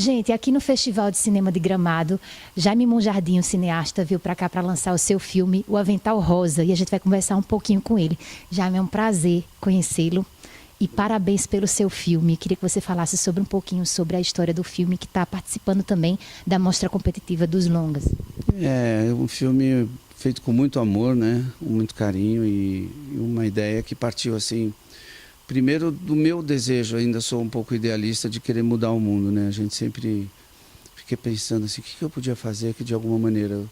Gente, aqui no Festival de Cinema de Gramado, Jaime Monjardim, o cineasta, veio para cá para lançar o seu filme, O Avental Rosa, e a gente vai conversar um pouquinho com ele. Jaime, é um prazer conhecê-lo e parabéns pelo seu filme. Queria que você falasse sobre um pouquinho sobre a história do filme, que está participando também da Mostra Competitiva dos Longas. É um filme feito com muito amor, né? Com muito carinho e uma ideia que partiu assim... Primeiro, do meu desejo, ainda sou um pouco idealista, de querer mudar o mundo, né? A gente sempre fica pensando assim, o que eu podia fazer que de alguma maneira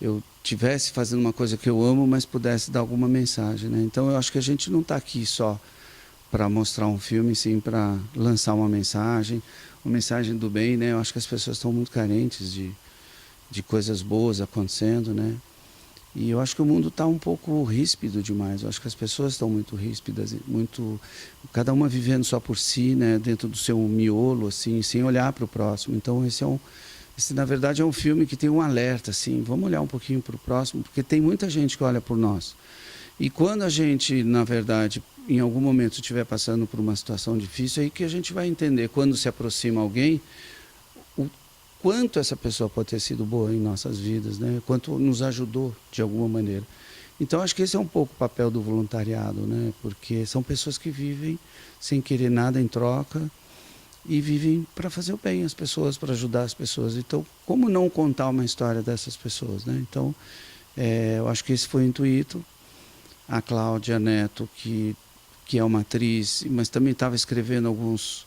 eu tivesse fazendo uma coisa que eu amo, mas pudesse dar alguma mensagem, né? Então eu acho que a gente não está aqui só para mostrar um filme, sim para lançar uma mensagem do bem, né? Eu acho que as pessoas estão muito carentes de coisas boas acontecendo, né? E eu acho que o mundo está um pouco ríspido demais. Eu acho que as pessoas estão muito ríspidas, muito, cada uma vivendo só por si, né, dentro do seu miolo, assim, sem olhar para o próximo. Então esse na verdade é um filme que tem um alerta, assim, vamos olhar um pouquinho para o próximo, porque tem muita gente que olha por nós. E quando a gente, na verdade, em algum momento estiver passando por uma situação difícil, é aí que a gente vai entender, quando se aproxima alguém, quanto essa pessoa pode ter sido boa em nossas vidas, né? Quanto nos ajudou de alguma maneira. Então acho que esse é um pouco o papel do voluntariado, né? Porque são pessoas que vivem sem querer nada em troca e vivem para fazer o bem às pessoas, para ajudar as pessoas. Então, como não contar uma história dessas pessoas, né? Então, eu acho que esse foi o intuito. A Cláudia Neto, que é uma atriz, mas também estava escrevendo alguns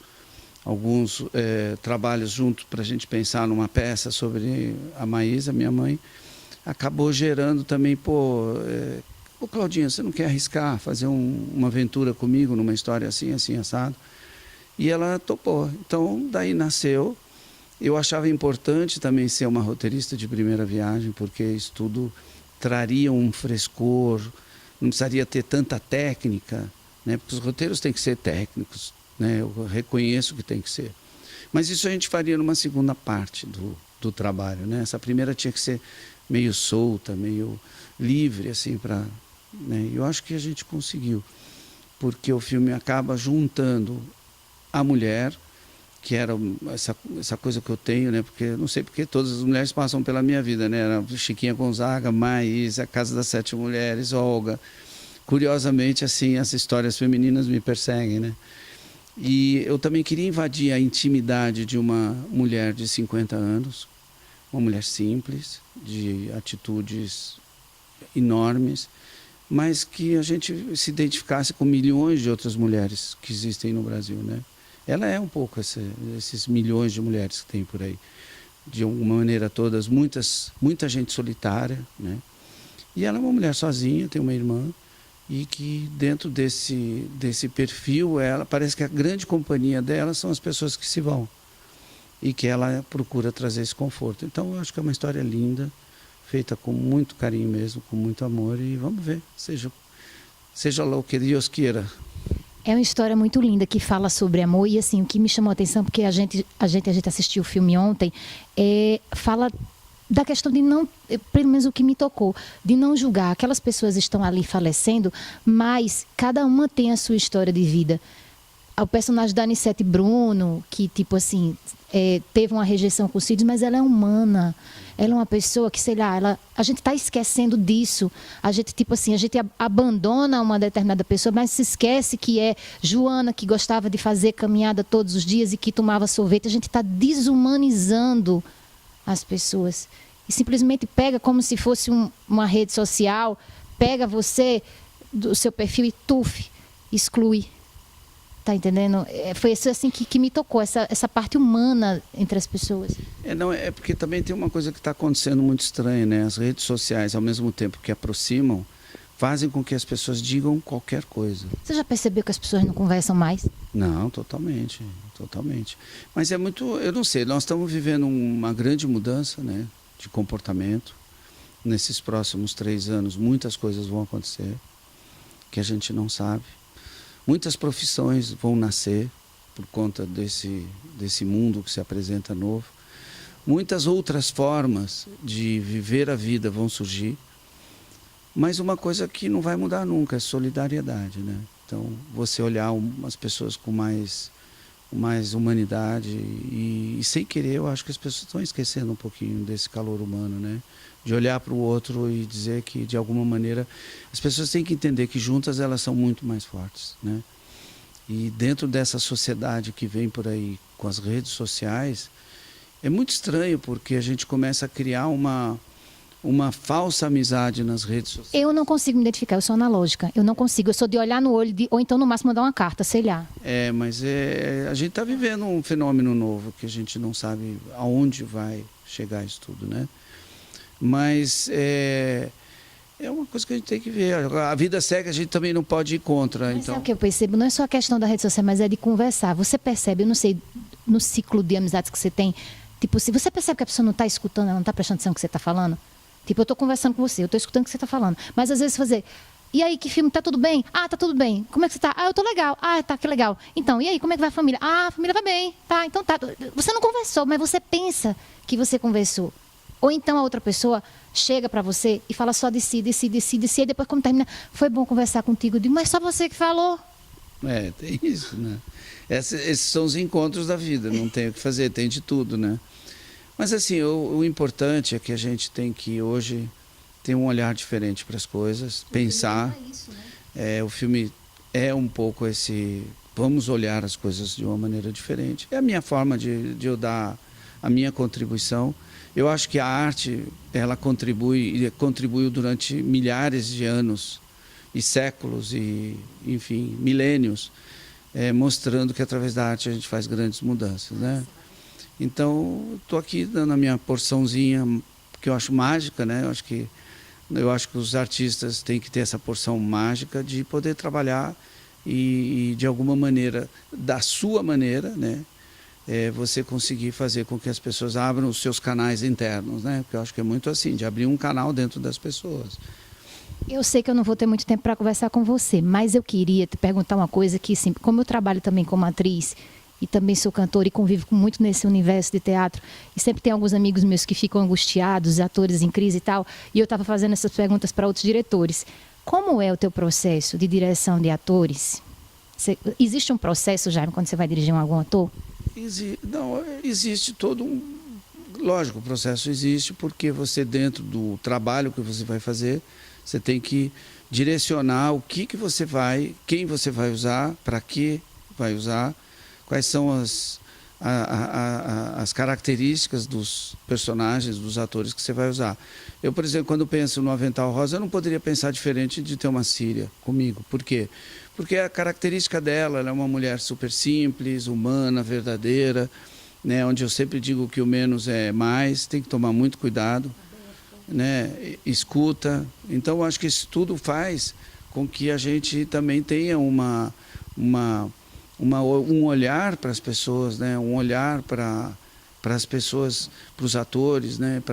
trabalhos junto para a gente pensar numa peça sobre a Maísa, minha mãe, acabou gerando também, ô Claudinha, você não quer arriscar, fazer uma aventura comigo numa história assim, assim, assado? E ela topou. Então, daí nasceu. Eu achava importante também ser uma roteirista de primeira viagem, porque isso tudo traria um frescor, não precisaria ter tanta técnica, né? Porque os roteiros têm que ser técnicos, né? Eu reconheço que tem que ser. Mas isso a gente faria numa segunda parte do trabalho, né? Essa primeira tinha que ser meio solta, meio livre, assim, né? Eu acho que a gente conseguiu, porque o filme acaba juntando a mulher, que era essa coisa que eu tenho, né? Porque não sei porque todas as mulheres passam pela minha vida, né? Era Chiquinha Gonzaga, Maísa, a Casa das Sete Mulheres, Olga. Curiosamente, assim, as histórias femininas me perseguem, né? E eu também queria invadir a intimidade de uma mulher de 50 anos, uma mulher simples, de atitudes enormes, mas que a gente se identificasse com milhões de outras mulheres que existem no Brasil, né? Ela é um pouco esses milhões de mulheres que tem por aí. De alguma maneira todas, muita gente solitária, né? E ela é uma mulher sozinha, tem uma irmã, e que dentro desse perfil, ela parece que a grande companhia dela são as pessoas que se vão e que ela procura trazer esse conforto. Então, eu acho que é uma história linda, feita com muito carinho mesmo, com muito amor, e vamos ver, seja lá o que Deus queira. É uma história muito linda que fala sobre amor e assim, o que me chamou a atenção, porque a gente assistiu o filme ontem, fala da questão de não, pelo menos o que me tocou, de não julgar. Aquelas pessoas estão ali falecendo, mas cada uma tem a sua história de vida. O personagem da Anissete Bruno, que tipo assim, teve uma rejeição com os filhos, mas ela é humana. Ela é uma pessoa que, sei lá, a gente está esquecendo disso. A gente, tipo assim, a gente abandona uma determinada pessoa, mas se esquece que é Joana, que gostava de fazer caminhada todos os dias e que tomava sorvete. A gente está desumanizando as pessoas. E simplesmente pega como se fosse uma rede social, pega você do seu perfil e exclui. Tá entendendo? Foi isso assim que me tocou, essa parte humana entre as pessoas. Não, é porque também tem uma coisa que está acontecendo muito estranha, né? As redes sociais, ao mesmo tempo que aproximam, fazem com que as pessoas digam qualquer coisa. Você já percebeu que as pessoas não conversam mais? Não, totalmente, totalmente. Mas é muito, eu não sei, nós estamos vivendo uma grande mudança, né, de comportamento. Nesses próximos 3 anos, muitas coisas vão acontecer que a gente não sabe. Muitas profissões vão nascer por conta desse mundo que se apresenta novo. Muitas outras formas de viver a vida vão surgir. Mas uma coisa que não vai mudar nunca é solidariedade, né? Então, você olhar as pessoas com mais mais humanidade. E sem querer, eu acho que as pessoas estão esquecendo um pouquinho desse calor humano, né? De olhar para o outro e dizer que, de alguma maneira, as pessoas têm que entender que juntas elas são muito mais fortes, né? E dentro dessa sociedade que vem por aí com as redes sociais, é muito estranho, porque a gente começa a criar uma falsa amizade nas redes sociais. Eu não consigo me identificar, eu sou analógica. Eu não consigo, eu sou de olhar no olho, ou então no máximo mandar uma carta, sei lá. Mas a gente está vivendo um fenômeno novo, que a gente não sabe aonde vai chegar isso tudo, né? Mas é uma coisa que a gente tem que ver. A vida segue, a gente também não pode ir contra. Mas então... sabe o que eu percebo? Não é só a questão da rede social, mas é de conversar. Você percebe, eu não sei, no ciclo de amizades que você tem, tipo, se você percebe que a pessoa não está escutando, ela não está prestando atenção no que você está falando, tipo, eu estou conversando com você, eu estou escutando o que você está falando. Mas às vezes fazer, e aí, que filme? Tá tudo bem? Ah, tá tudo bem. Como é que você tá? Ah, eu tô legal. Ah, tá, que legal. Então, e aí, como é que vai a família? Ah, a família vai bem. Tá, então tá. Você não conversou, mas você pensa que você conversou. Ou então a outra pessoa chega para você e fala só de si, de si, de si, de si, e depois quando termina, foi bom conversar contigo. Eu digo, mas só você que falou. Tem isso, né? Esses são os encontros da vida, não tem o que fazer, tem de tudo, né? Mas assim, o importante é que a gente tem que hoje ter um olhar diferente para as coisas, pensar. O filme é um pouco esse, vamos olhar as coisas de uma maneira diferente. É a minha forma de eu dar a minha contribuição. Eu acho que a arte, ela contribuiu durante milhares de anos e séculos e, enfim, milênios, mostrando que através da arte a gente faz grandes mudanças, né? Então, estou aqui dando a minha porçãozinha, que eu acho mágica, né? Eu acho que os artistas têm que ter essa porção mágica de poder trabalhar e de alguma maneira, da sua maneira, né? Você conseguir fazer com que as pessoas abram os seus canais internos, né? Porque eu acho que é muito assim, de abrir um canal dentro das pessoas. Eu sei que eu não vou ter muito tempo para conversar com você, mas eu queria te perguntar uma coisa que, assim, como eu trabalho também como atriz e também sou cantora e convivo muito nesse universo de teatro, e sempre tem alguns amigos meus que ficam angustiados, atores em crise e tal, e eu estava fazendo essas perguntas para outros diretores. Como é o teu processo de direção de atores? Existe um processo, Jaime, quando você vai dirigir algum ator? Não, existe todo um... Lógico, o processo existe porque você, dentro do trabalho que você vai fazer, você tem que direcionar o que você vai, quem você vai usar, para que vai usar, quais são as características dos personagens, dos atores que você vai usar. Eu, por exemplo, quando penso no Avental Rosa, eu não poderia pensar diferente de ter uma Síria comigo. Por quê? Porque a característica dela, ela é uma mulher super simples, humana, verdadeira, né? Onde eu sempre digo que o menos é mais, tem que tomar muito cuidado, né? Escuta. Então, eu acho que isso tudo faz com que a gente também tenha um olhar para as pessoas, né? Um olhar para as pessoas, para os atores, né?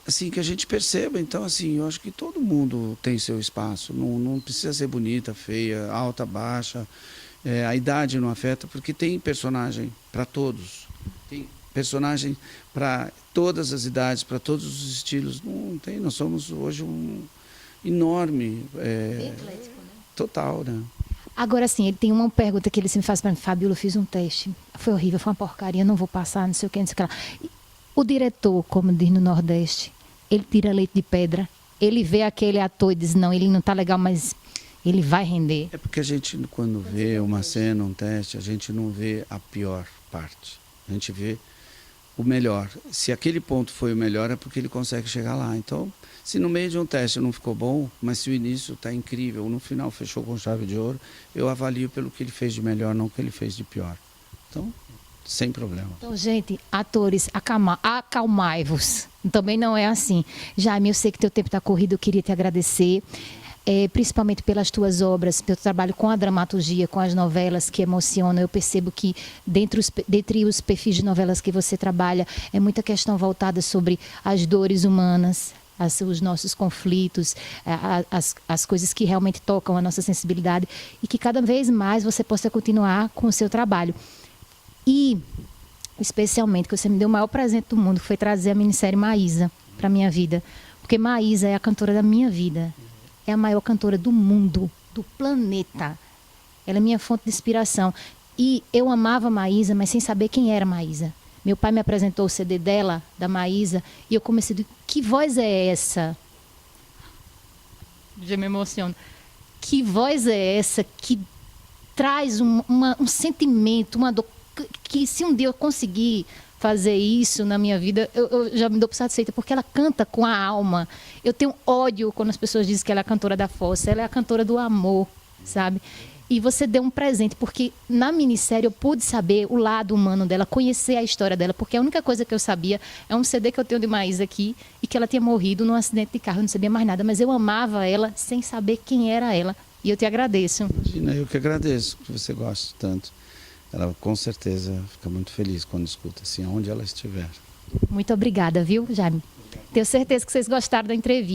Assim, que a gente perceba. Então, assim, eu acho que todo mundo tem seu espaço. Não precisa ser bonita, feia, alta, baixa. A idade não afeta, porque tem personagem para todos. Tem personagem para todas as idades, para todos os estilos. Não tem, nós somos hoje um enorme... Eclético, né? Total, né? Agora sim, ele tem uma pergunta que ele sempre faz para mim: Fabíola, eu fiz um teste, foi horrível, foi uma porcaria, não vou passar, não sei o que, não sei o que lá. O diretor, como diz no Nordeste, ele tira leite de pedra, ele vê aquele ator e diz, não, ele não está legal, mas ele vai render. É porque a gente, quando vê uma cena, um teste, a gente não vê a pior parte, a gente vê o melhor. Se aquele ponto foi o melhor, é porque ele consegue chegar lá. Então, se no meio de um teste não ficou bom, mas se o início está incrível, no final fechou com chave de ouro, eu avalio pelo que ele fez de melhor, não o que ele fez de pior. Então, sem problema. Então, gente, atores, acalmai-vos. Também não é assim. Jaime, eu sei que teu tempo está corrido, eu queria te agradecer, principalmente pelas tuas obras, pelo trabalho com a dramaturgia, com as novelas que emocionam. Eu percebo que, dentre os perfis de novelas que você trabalha, é muita questão voltada sobre as dores humanas, os nossos conflitos, as coisas que realmente tocam a nossa sensibilidade, e que cada vez mais você possa continuar com o seu trabalho. E, especialmente, que você me deu o maior presente do mundo, que foi trazer a minissérie Maísa para a minha vida. Porque Maísa é a cantora da minha vida. É a maior cantora do mundo, do planeta. Ela é minha fonte de inspiração. E eu amava a Maísa, mas sem saber quem era a Maísa. Meu pai me apresentou o CD dela, da Maísa, e eu comecei a dizer, que voz é essa? Já me emociono. Que voz é essa que traz um sentimento, uma dor, que se um dia eu conseguir fazer isso na minha vida, eu já me dou por satisfeita, porque ela canta com a alma. Eu tenho ódio quando as pessoas dizem que ela é a cantora da força, ela é a cantora do amor, sabe? E você deu um presente, porque na minissérie eu pude saber o lado humano dela, conhecer a história dela, porque a única coisa que eu sabia é um CD que eu tenho de Maísa aqui, e que ela tinha morrido num acidente de carro, eu não sabia mais nada, mas eu amava ela sem saber quem era ela, e eu te agradeço. Imagina, eu que agradeço que você goste tanto. Ela com certeza fica muito feliz quando escuta, assim, onde ela estiver. Muito obrigada, viu, Jaime? Tenho certeza que vocês gostaram da entrevista.